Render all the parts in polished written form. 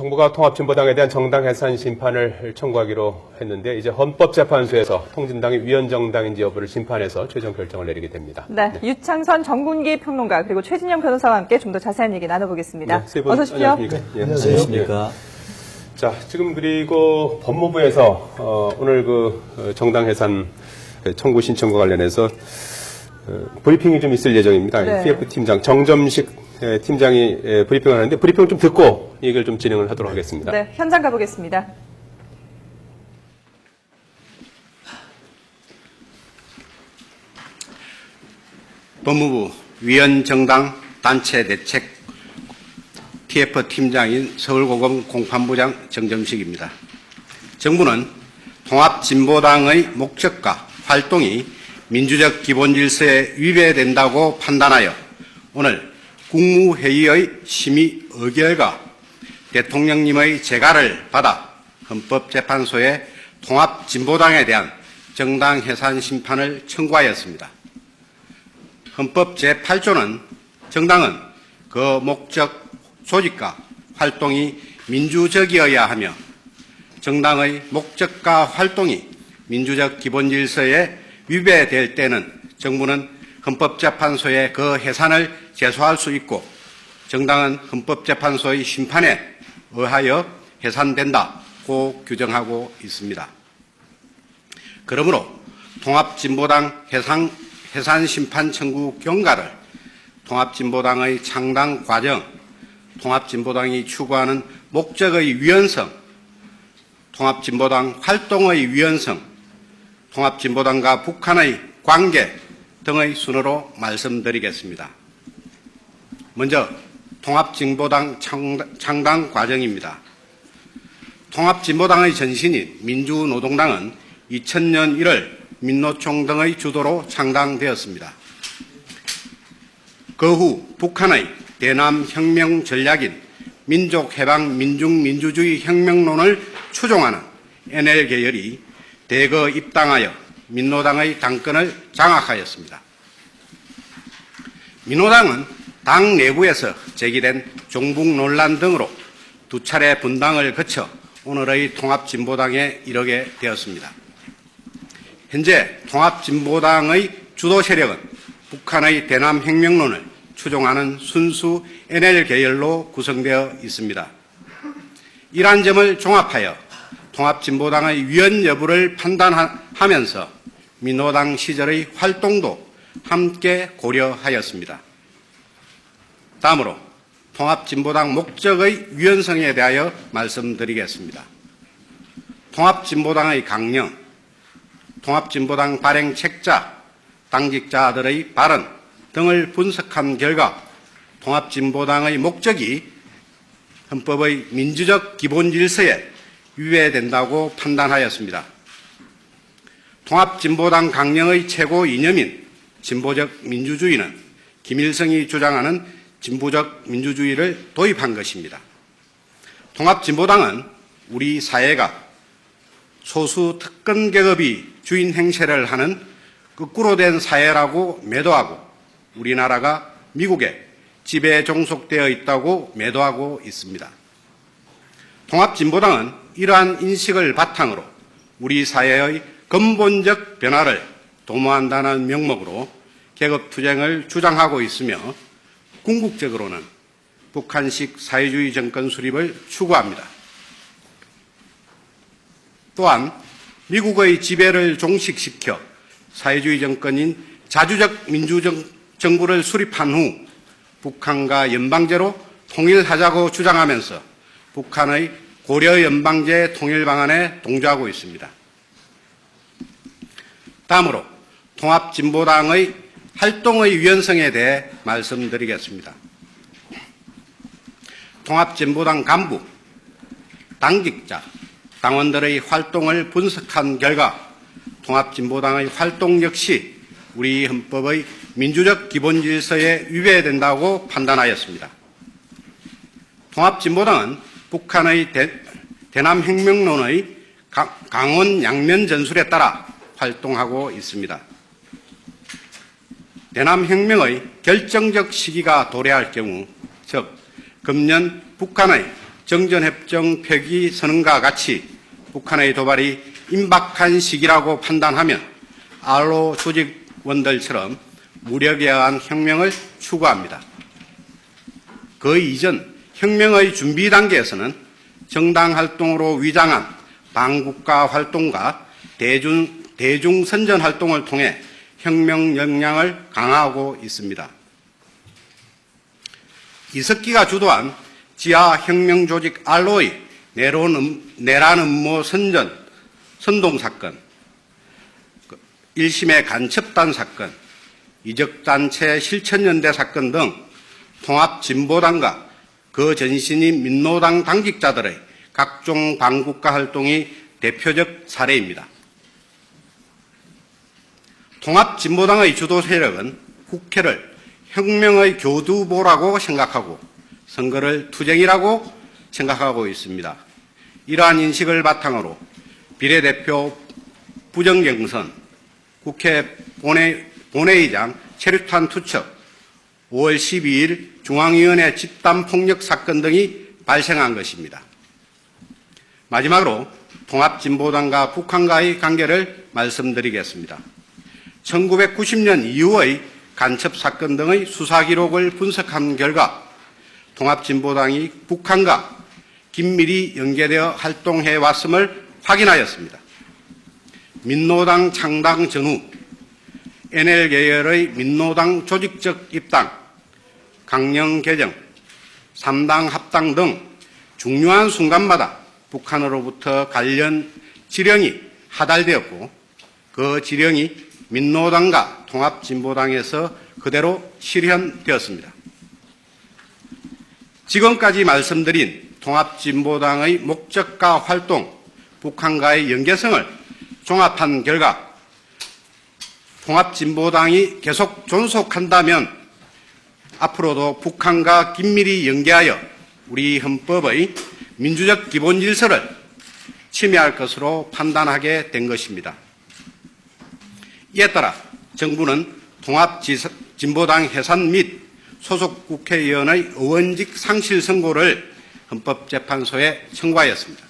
정부가 통합진보당에 대한 정당 해산 심판을 청구하기로 했는데 이제 헌법재판소에서 통진당이 위헌정당인지 여부를 심판해서 최종 결정을 내리게 됩니다. 네, 유창선 정군기 평론가 그리고 최진영 변호사와 함께 좀 더 자세한 얘기 나눠보겠습니다. 네, 세 분 어서 오십시오. 안녕하십니까? 예, 안녕하십니까. 자, 지금 그리고 법무부에서 오늘 정당 해산 청구 신청과 관련해서 브리핑이 좀 있을 예정입니다. 네. TF 팀장 정점식 팀장이 브리핑을 하는데 브리핑을 좀 듣고 얘기를 좀 진행을 하도록 하겠습니다. 네, 현장 가보겠습니다. 법무부 위헌정당 단체대책 TF 팀장인 서울고검 공판부장 정점식입니다. 정부는 통합진보당의 목적과 활동이 민주적 기본질서에 위배된다고 판단하여 오늘 국무회의의 심의 의결과 대통령님의 재가를 받아 헌법재판소에 통합진보당에 대한 정당 해산 심판을 청구하였습니다. 헌법 제8조는 정당은 그 목적, 조직과 활동이 민주적이어야 하며 정당의 목적과 활동이 민주적 기본질서에 위배될 때는 정부는 헌법재판소에 그 해산을 제소할 수 있고 정당은 헌법재판소의 심판에 의하여 해산된다고 규정하고 있습니다. 그러므로 통합진보당 해산 심판 청구 경과를 통합진보당의 창당 과정, 통합진보당이 추구하는 목적의 위헌성, 통합진보당 활동의 위헌성, 통합진보당과 북한의 관계 등의 순으로 말씀드리겠습니다. 먼저 통합진보당 창당 과정입니다. 통합진보당의 전신인 민주노동당은 2000년 1월 민노총 등의 주도로 창당되었습니다. 그 후 북한의 대남혁명 전략인 민족해방 민중민주주의 혁명론을 추종하는 NL계열이 대거 입당하여 민노당의 당권을 장악하였습니다. 민노당은 당 내부에서 제기된 종북 논란 등으로 두 차례 분당을 거쳐 오늘의 통합진보당에 이르게 되었습니다. 현재 통합진보당의 주도 세력은 북한의 대남혁명론을 추종하는 순수 NL계열로 구성되어 있습니다. 이러한 점을 종합하여 통합진보당의 위헌 여부를 판단하면서 민노당 시절의 활동도 함께 고려하였습니다. 다음으로 통합진보당 목적의 위헌성에 대하여 말씀드리겠습니다. 통합진보당의 강령, 통합진보당 발행 책자, 당직자들의 발언 등을 분석한 결과 통합진보당의 목적이 헌법의 민주적 기본질서에 위배된다고 판단하였습니다. 통합진보당 강령의 최고 이념인 진보적 민주주의는 김일성이 주장하는 진보적 민주주의를 도입한 것입니다. 통합진보당은 우리 사회가 소수 특권 계급이 주인 행세를 하는 거꾸로 된 사회라고 매도하고 우리나라가 미국에 지배에 종속되어 있다고 매도하고 있습니다. 통합진보당은 이러한 인식을 바탕으로 우리 사회의 근본적 변화를 도모한다는 명목으로 계급투쟁을 주장하고 있으며 궁극적으로는 북한식 사회주의 정권 수립을 추구합니다. 또한 미국의 지배를 종식시켜 사회주의 정권인 자주적 민주정부를 수립한 후 북한과 연방제로 통일하자고 주장하면서 북한의 고려연방제 통일 방안에 동조하고 있습니다. 다음으로 통합진보당의 활동의 위헌성에 대해 말씀드리겠습니다. 통합진보당 간부, 당직자, 당원들의 활동을 분석한 결과 통합진보당의 활동 역시 우리 헌법의 민주적 기본질서에 위배된다고 판단하였습니다. 통합진보당은 북한의 대남혁명론의 강원 양면 전술에 따라 활동하고 있습니다. 대남혁명의 결정적 시기가 도래할 경우, 즉 금년 북한의 정전협정 폐기 선언과 같이 북한의 도발이 임박한 시기라고 판단하면 알로 조직원들처럼 무력에 의한 혁명을 추구합니다. 그 이전 혁명의 준비 단계에서는 정당 활동으로 위장한 반국가 활동과 대중 선전 활동을 통해 혁명 역량을 강화하고 있습니다. 이석기가 주도한 지하 혁명 조직 알로의 내란 음모 선동 사건, 1심의 간첩단 사건, 이적단체 실천연대 사건 등 통합진보당과 그 전신인 민노당 당직자들의 각종 반국가 활동이 대표적 사례입니다. 통합진보당의 주도 세력은 국회를 혁명의 교두보라고 생각하고 선거를 투쟁이라고 생각하고 있습니다. 이러한 인식을 바탕으로 비례대표 부정경선, 국회 본회의장 체류탄 투척, 5월 12일 중앙위원회 집단폭력 사건 등이 발생한 것입니다. 마지막으로 통합진보당과 북한과의 관계를 말씀드리겠습니다. 1990년 이후의 간첩 사건 등의 수사 기록을 분석한 결과 통합진보당이 북한과 긴밀히 연계되어 활동해 왔음을 확인하였습니다. 민노당 창당 전후 NL계열의 민노당 조직적 입당, 강령 개정, 3당 합당 등 중요한 순간마다 북한으로부터 관련 지령이 하달되었고 그 지령이 민노당과 통합진보당에서 그대로 실현되었습니다. 지금까지 말씀드린 통합진보당의 목적과 활동, 북한과의 연계성을 종합한 결과 통합진보당이 계속 존속한다면 앞으로도 북한과 긴밀히 연계하여 우리 헌법의 민주적 기본 질서를 침해할 것으로 판단하게 된 것입니다. 이에 따라 정부는 통합진보당 해산 및 소속 국회의원의 의원직 상실 선고를 헌법재판소에 청구하였습니다.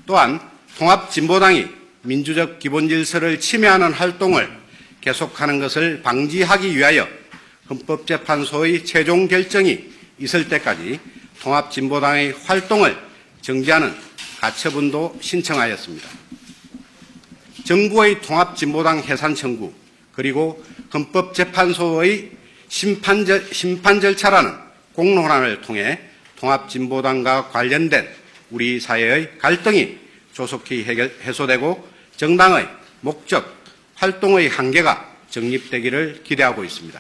또한 통합진보당이 민주적 기본 질서를 침해하는 활동을 계속하는 것을 방지하기 위하여 헌법재판소의 최종 결정이 있을 때까지 통합진보당의 활동을 정지하는 가처분도 신청하였습니다. 정부의 통합진보당 해산 청구 그리고 헌법재판소의 심판 절차라는 공론화를 통해 통합진보당과 관련된 우리 사회의 갈등이 조속히 해소되고 정당의 목적, 활동의 한계가 정립되기를 기대하고 있습니다.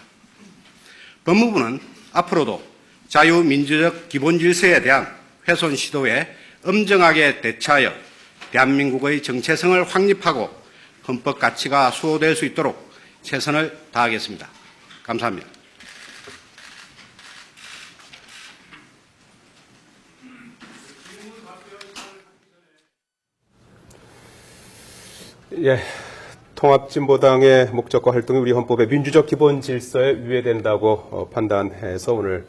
법무부는 앞으로도 자유민주적 기본질서에 대한 훼손 시도에 엄정하게 대처하여 대한민국의 정체성을 확립하고 헌법 가치가 수호될 수 있도록 최선을 다하겠습니다. 감사합니다. 예, 통합진보당의 목적과 활동이 우리 헌법의 민주적 기본 질서에 위배된다고 판단해서 오늘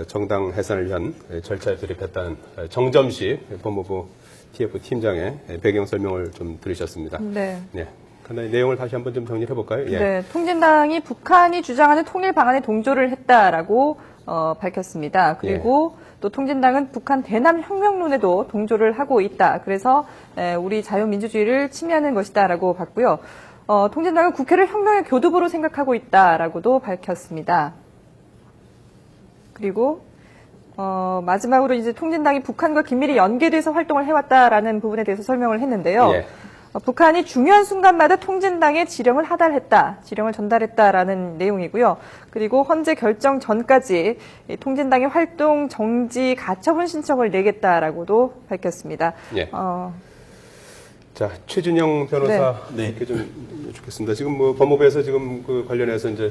정당 해산을 위한 절차에 돌입했다는 정점식 법무부 TF 팀장의 배경 설명을 좀 들으셨습니다. 네. 네. 간단히 내용을 다시 한번 좀 정리해 볼까요? 예. 네, 통진당이 북한이 주장하는 통일 방안에 동조를 했다라고 밝혔습니다. 그리고 또 통진당은 북한 대남 혁명론에도 동조를 하고 있다. 그래서 우리 자유민주주의를 침해하는 것이다라고 봤고요. 통진당은 국회를 혁명의 교두보로 생각하고 있다라고도 밝혔습니다. 그리고 마지막으로 이제 통진당이 북한과 긴밀히 연계돼서 활동을 해왔다라는 부분에 대해서 설명을 했는데요. 예. 북한이 중요한 순간마다 통진당에 지령을 하달했다, 지령을 전달했다라는 내용이고요. 그리고 헌재 결정 전까지 통진당의 활동 정지 가처분 신청을 내겠다라고도 밝혔습니다. 예. 자, 최준영 변호사 네. 이렇게 좀 여쭙겠습니다. 지금 뭐 법무부에서 지금 그 관련해서 이제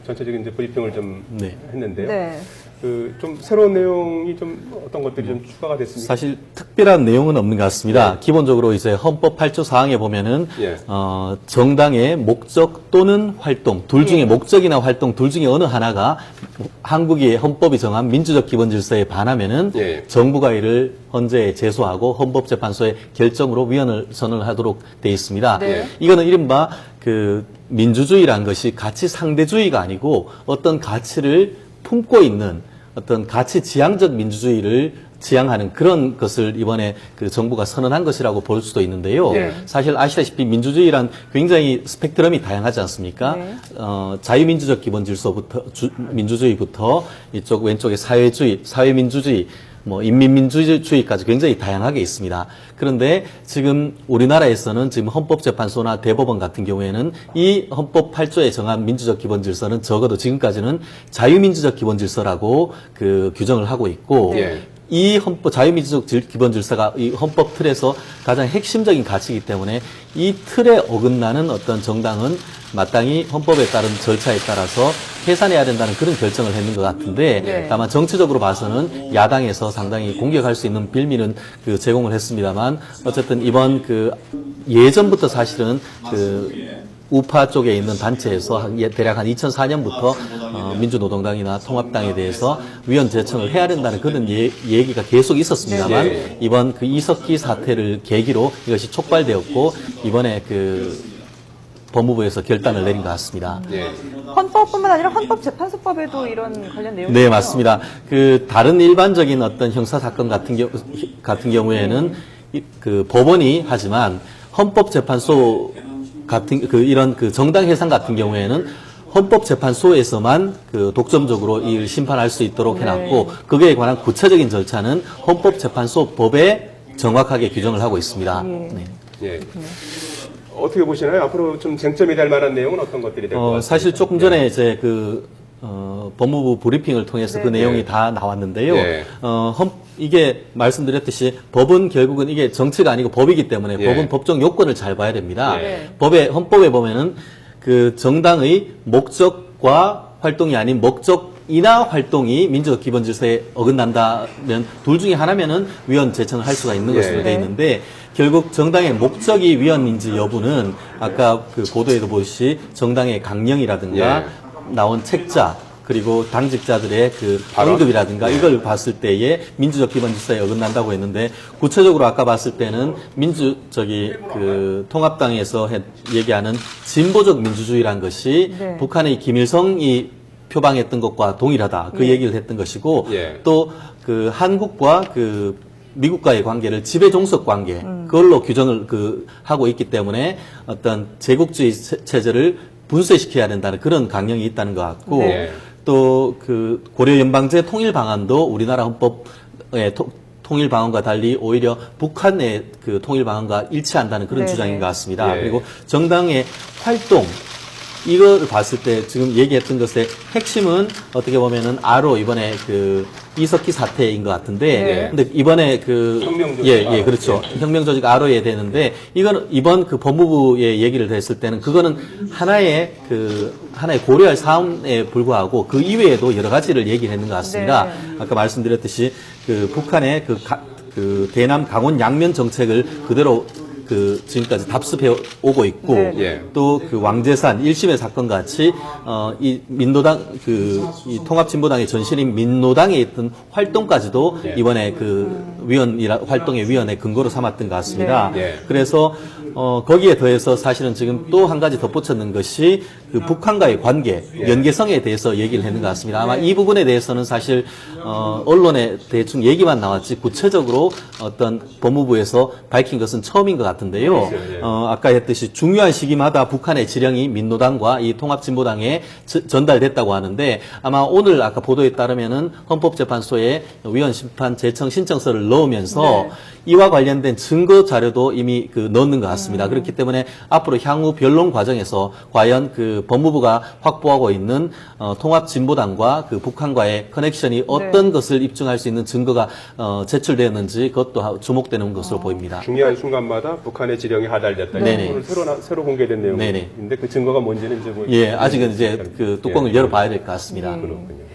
전체적인 이제 브리핑을 좀 네. 했는데요. 네. 좀 새로운 내용이 좀 어떤 것들이 좀 추가가 됐습니까? 사실 특별한 내용은 없는 것 같습니다. 기본적으로 이제 헌법 8조 사항에 보면은 예. 정당의 목적 또는 활동 둘 중에 목적이나 활동 둘 중에 어느 하나가 한국의 헌법이 정한 민주적 기본 질서에 반하면은 예. 정부가 이를 헌재에 제소하고 헌법재판소의 결정으로 위헌을 선언하도록 돼 있습니다. 네. 이거는 이른바 그 민주주의란 것이 가치 상대주의가 아니고 어떤 가치를 품고 있는 어떤 가치 지향적 민주주의를 지향하는 그런 것을 이번에 그 정부가 선언한 것이라고 볼 수도 있는데요. 네. 사실 아시다시피 민주주의란 굉장히 스펙트럼이 다양하지 않습니까? 네. 자유민주적 기본 질서부터 민주주의부터 이쪽 왼쪽에 사회주의, 사회민주주의, 뭐 인민민주주의까지 굉장히 다양하게 있습니다. 그런데 지금 우리나라에서는 지금 헌법재판소나 대법원 같은 경우에는 이 헌법 8조에 정한 민주적 기본 질서는 적어도 지금까지는 자유민주적 기본 질서라고 그 규정을 하고 있고 예. 이 자유민주적 기본 질서가 이 헌법 틀에서 가장 핵심적인 가치이기 때문에 이 틀에 어긋나는 어떤 정당은 마땅히 헌법에 따른 절차에 따라서 해산해야 된다는 그런 결정을 했는 것 같은데 네. 다만 정치적으로 봐서는 야당에서 상당히 공격할 수 있는 빌미는 그 제공을 했습니다만 어쨌든 이번 그 예전부터 사실은 그 우파 쪽에 있는 단체에서 대략 한 2004년부터 민주노동당이나 통합당에 대해서 위헌 제청을 해야 된다는 그런 얘기가 계속 있었습니다만 네. 이번 그 이석기 사태를 계기로 이것이 촉발되었고 이번에 그 법무부에서 결단을 내린 것 같습니다. 예. 헌법뿐만 아니라 헌법재판소법에도 이런 관련 내용이 네, 있죠? 맞습니다. 그 다른 일반적인 어떤 형사 사건 같은 경우에는 그 법원이 하지만 헌법재판소 같은 이런 그 정당 해상 같은 경우에는 헌법재판소에서만 그 독점적으로 이 심판할 수 있도록 해놨고 그거에 관한 구체적인 절차는 헌법재판소법에 정확하게 규정을 하고 있습니다. 네. 예. 어떻게 보시나요? 앞으로 좀 쟁점이 될 만한 내용은 어떤 것들이 될 것 같습니까? 사실 조금 전에 이제 법무부 브리핑을 통해서 그 내용이 다 나왔는데요. 네. 이게 말씀드렸듯이 법은 결국은 이게 정치가 아니고 법이기 때문에 예. 법은 법적 요건을 잘 봐야 됩니다. 네. 헌법에 보면은 그 정당의 목적과 활동이 아닌 목적이나 활동이 민주적 기본 질서에 어긋난다면 둘 중에 하나면은 위헌 제청을 할 수가 있는 예. 것으로 되어 있는데 결국 정당의 목적이 위헌인지 여부는 아까 그 보도에도 보듯이 정당의 강령이라든가 예. 나온 책자 그리고 당직자들의 그 발언. 언급이라든가 이걸 봤을 때에 민주적 기본 질서에 어긋난다고 했는데 구체적으로 아까 봤을 때는 그 통합당에서 얘기하는 진보적 민주주의란 것이 네. 북한의 김일성이 표방했던 것과 동일하다 그 얘기를 했던 것이고 예. 또 그 한국과 그 미국과의 관계를 지배 종속 관계 그걸로 규정을 하고 있기 때문에 어떤 제국주의 체제를 분쇄시켜야 된다는 그런 강령이 있다는 것 같고 네. 또 그 고려 연방제 통일 방안도 우리나라 헌법의 통일 방안과 달리 오히려 북한의 그 통일 방안과 일치한다는 그런 네네. 주장인 것 같습니다. 네. 그리고 정당의 활동 이거를 봤을 때 지금 얘기했던 것의 핵심은 어떻게 보면은 이번에 그 이석기 사태인 것 같은데, 네. 근데 이번에 혁명조직 예, 그렇죠. 혁명조직 RO에 되는데, 이번 그 법무부의 얘기를 했을 때는 그거는 하나의 고려할 사안에 불과하고 그 이외에도 여러 가지를 얘기를 했는 것 같습니다. 네. 아까 말씀드렸듯이 그 북한의 대남 강원 양면 정책을 그대로 지금까지 답습해 오고 있고, 네. 예. 또 그 왕재산 1심의 사건 같이, 이 민노당, 이 통합진보당의 전신인 민노당에 있던 활동까지도 예. 이번에 활동의 위헌의 근거로 삼았던 것 같습니다. 네. 예. 그래서, 거기에 더해서 사실은 지금 또 한 가지 덧붙였는 것이 그 북한과의 관계, 연계성에 대해서 얘기를 했는 것 같습니다. 아마 이 부분에 대해서는 사실, 언론에 대충 얘기만 나왔지 구체적으로 어떤 법무부에서 밝힌 것은 처음인 것 같은데요. 아까 했듯이 중요한 시기마다 북한의 지령이 민노당과 이 통합진보당에 전달됐다고 하는데 아마 오늘 아까 보도에 따르면은 헌법재판소에 위헌 심판 제청 신청서를 넣으면서 네. 이와 관련된 증거 자료도 이미 넣는 것 같습니다. 그렇기 때문에 앞으로 향후 변론 과정에서 과연 그 법무부가 확보하고 있는 통합진보당과 그 북한과의 커넥션이 어떤 것을 입증할 수 있는 증거가 제출되었는지 그것도 주목되는 것으로 보입니다. 중요한 순간마다 북한의 지령이 하달됐다. 네네. 오늘 새로 공개된 네네. 내용인데 그 증거가 뭔지는 이제 예, 아직은 이제 그 뚜껑을 열어봐야 될 것 같습니다. 그렇군요.